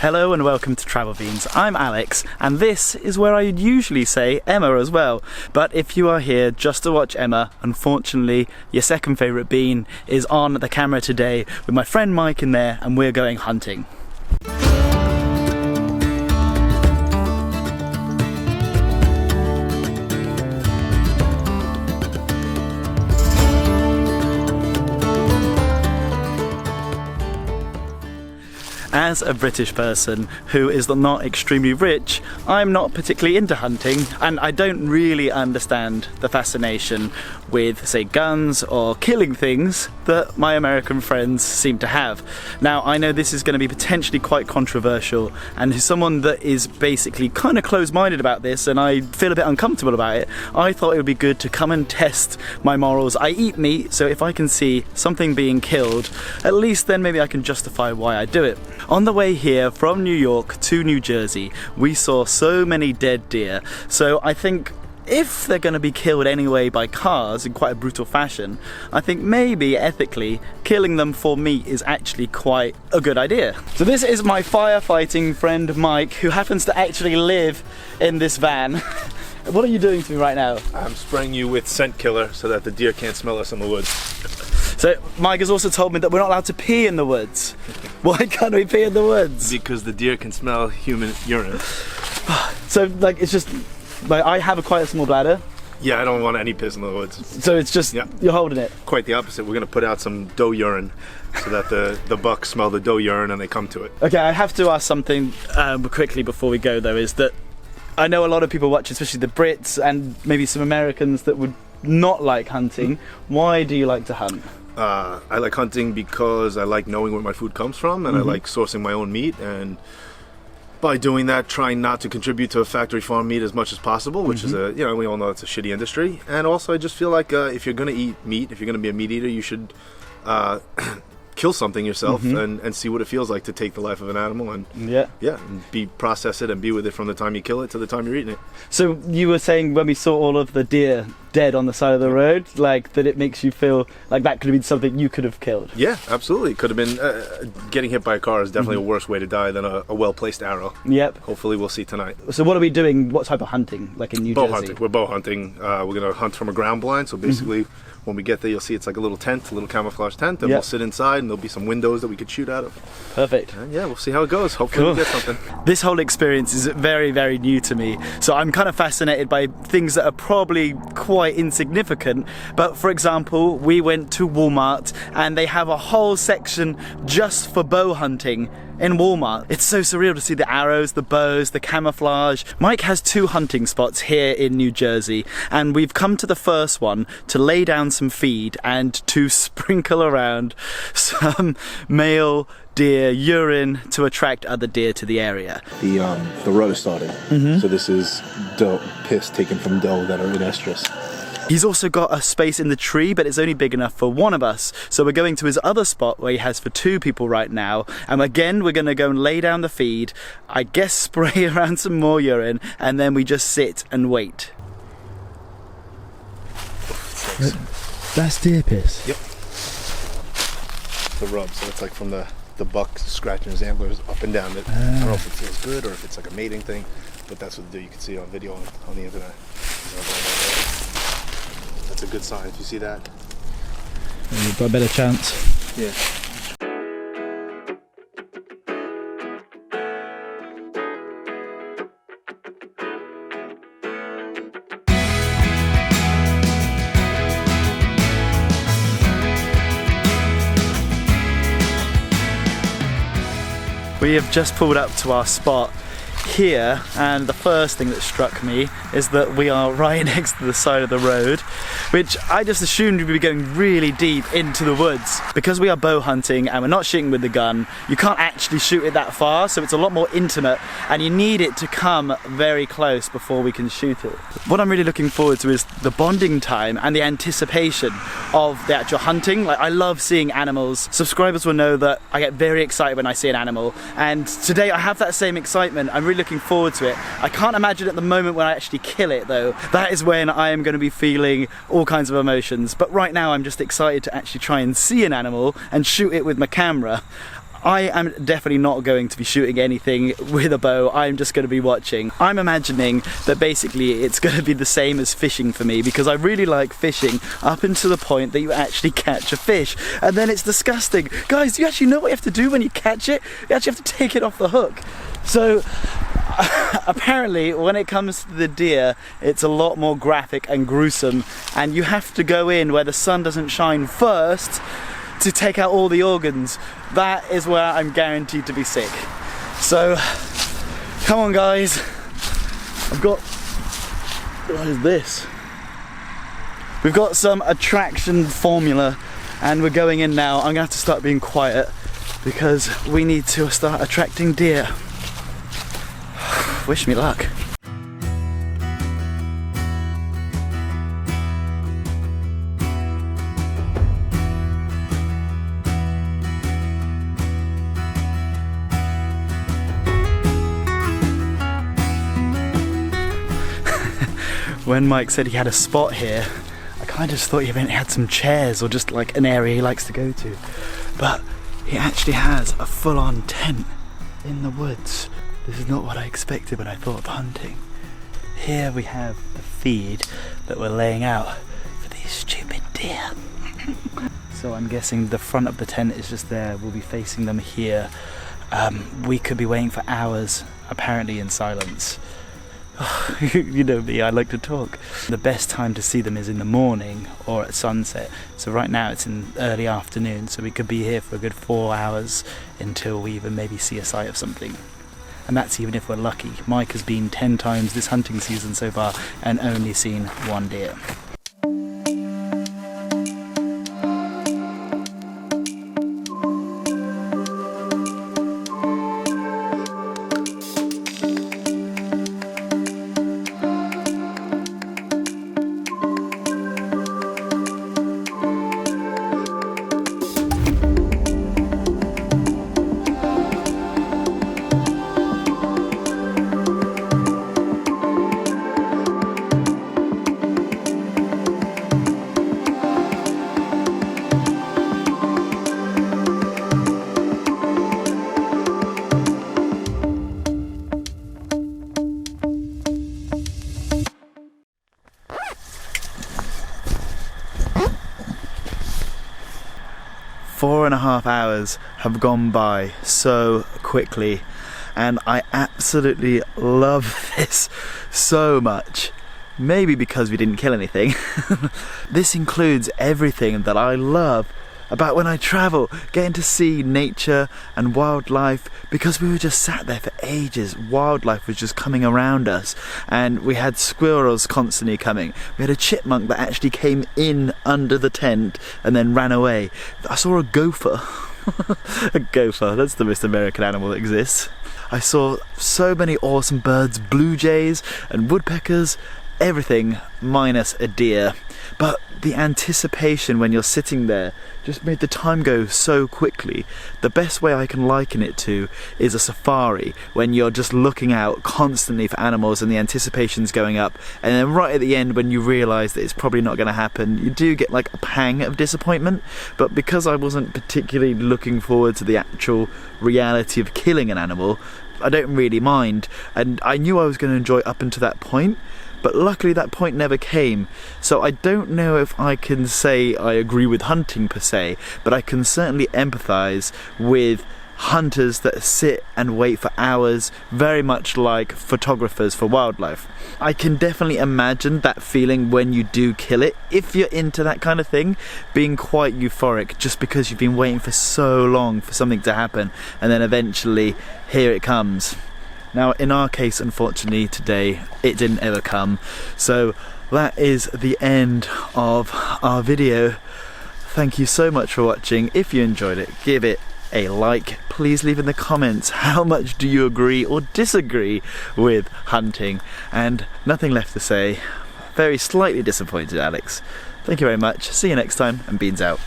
Hello and welcome to Travel Beans. I'm Alex, and this is where I'd usually say Emma as well. But if you are here just to watch Emma, unfortunately, your second favourite bean is on the camera today with my friend Mike in there, and we're going hunting. As a British person who is not extremely rich, I'm not particularly into hunting, and I don't really understand the fascination with, say, guns or killing things that my American friends seem to have. Now, I know this is going to be potentially quite controversial, and as someone that is basically kind of closed-minded about this, and I feel a bit uncomfortable about it, I thought it would be good to come and test my morals. I eat meat, so if I can see something being killed, at least then maybe I can justify why I do it. On the way here from New York to New Jersey, we saw so many dead deer, so I think if they're going to be killed anyway by cars in quite a brutal fashion, I think maybe ethically killing them for meat is actually quite a good idea. So this is my firefighting friend Mike, who happens to actually live in this van. What are you doing to me right now? I'm spraying you with scent killer so that the deer can't smell us in the woods. So Mike has also told me that we're not allowed to pee in the woods. Why can't we pee in the woods? Because the deer can smell human urine. So like, it's just like, I have quite a small bladder. Yeah, I don't want any piss in the woods. So it's just, you're holding it? Quite the opposite. We're going to put out some doe urine so that the bucks smell the doe urine and they come to it. Okay, I have to ask something quickly before we go though, is that I know a lot of people watch, especially the Brits and maybe some Americans that would not like hunting. Why do you like to hunt? I like hunting because I like knowing where my food comes from, and I like sourcing my own meat, and by doing that, trying not to contribute to a factory farm meat as much as possible, which is a, we all know it's a shitty industry. And also I just feel like if you're going to eat meat, if you're going to be a meat eater, you should kill something yourself and see what it feels like to take the life of an animal and and process it and be with it from the time you kill it to the time you're eating it. So you were saying when we saw all of the deer dead on the side of the road, like that it makes you feel like that could have been something you could have killed? Yeah, absolutely. It could have been. Getting hit by a car is definitely a worse way to die than a well-placed arrow. Yep. Hopefully we'll see tonight. So what are we doing? What type of hunting, like in New Jersey? Hunting. We're bow hunting. We're going to hunt from a ground blind, so basically when we get there, you'll see it's like a little tent, a little camouflage tent, and we'll sit inside, and there'll be some windows that we could shoot out of. Perfect. And yeah, we'll see how it goes. Hopefully we'll get something. This whole experience is very, very new to me, so I'm kind of fascinated by things that are probably quite insignificant. But for example, we went to Walmart, and they have a whole section just for bow hunting in Walmart. It's so surreal to see the arrows, the bows, the camouflage. Mike has 2 hunting spots here in New Jersey, and we've come to the first one to lay down some feed and to sprinkle around some male deer urine to attract other deer to the area. The row started. So this is doe piss taken from doe that are in estrus. He's also got a space in the tree, but it's only big enough for one of us. So we're going to his other spot where he has for 2 people right now. And again, we're going to go and lay down the feed, I guess spray around some more urine, and then we just sit and wait. That's deer piss? Yep. It's a rub, so it's like from the buck scratching his antlers up and down. I don't know if it feels good or if it's like a mating thing, but that's what you can see on video on the internet. That's a good sign if you see that. You've got a better chance. Yeah. We have just pulled up to our spot here, and the first thing that struck me is that we are right next to the side of the road, which I just assumed we'd be going really deep into the woods. Because we are bow hunting and we're not shooting with the gun, you can't actually shoot it that far, so it's a lot more intimate, and you need it to come very close before we can shoot it. What I'm really looking forward to is the bonding time and the anticipation of the actual hunting. Like, I love seeing animals. Subscribers will know that I get very excited when I see an animal, and today I have that same excitement. I'm really looking forward to it. I can't imagine at the moment when I actually kill it though. That is when I am going to be feeling all kinds of emotions. But right now I'm just excited to actually try and see an animal and shoot it with my camera. I am definitely not going to be shooting anything with a bow. I'm just going to be watching. I'm imagining that basically it's going to be the same as fishing for me, because I really like fishing up until the point that you actually catch a fish, and then it's disgusting. Guys, do you actually know what you have to do when you catch it? You actually have to take it off the hook. So apparently when it comes to the deer, it's a lot more graphic and gruesome, and you have to go in where the sun doesn't shine first to take out all the organs. That is where I'm guaranteed to be sick. So come on guys, what is this? We've got some attraction formula and we're going in now. I'm gonna have to start being quiet because we need to start attracting deer. Wish me luck. When Mike said he had a spot here, I kind of thought he meant he had some chairs or just like an area he likes to go to. But he actually has a full-on tent in the woods. This is not what I expected when I thought of hunting. Here we have the feed that we're laying out for these stupid deer. So I'm guessing the front of the tent is just there. We'll be facing them here. We could be waiting for hours, apparently in silence. You know me, I like to talk. The best time to see them is in the morning or at sunset. So right now it's in early afternoon, so we could be here for a good 4 hours until we even maybe see a sight of something. And that's even if we're lucky. Mike has been 10 times this hunting season so far and only seen 1 deer. Four and a half hours have gone by so quickly, and I absolutely love this so much. Maybe because we didn't kill anything. This includes everything that I love about when I travel, getting to see nature and wildlife, because we were just sat there for ages. Wildlife was just coming around us, and we had squirrels constantly coming. We had a chipmunk that actually came in under the tent and then ran away. I saw a gopher. A gopher, that's the most American animal that exists. I saw so many awesome birds, blue jays and woodpeckers, everything minus a deer. But the anticipation when you're sitting there just made the time go so quickly. The best way I can liken it to is a safari, when you're just looking out constantly for animals and the anticipation's going up, and then right at the end when you realise that it's probably not going to happen, you do get like a pang of disappointment. But because I wasn't particularly looking forward to the actual reality of killing an animal, I don't really mind, and I knew I was going to enjoy up until that point. But luckily that point never came, so I don't know if I can say I agree with hunting per se, but I can certainly empathise with hunters that sit and wait for hours, very much like photographers for wildlife. I can definitely imagine that feeling when you do kill it, if you're into that kind of thing, being quite euphoric just because you've been waiting for so long for something to happen, and then eventually here it comes. Now in our case, unfortunately today, it didn't ever come. So that is the end of our video. Thank you so much for watching. If you enjoyed it, give it a like. Please leave in the comments how much do you agree or disagree with hunting. And nothing left to say. Very slightly disappointed, Alex. Thank you very much. See you next time, and beans out.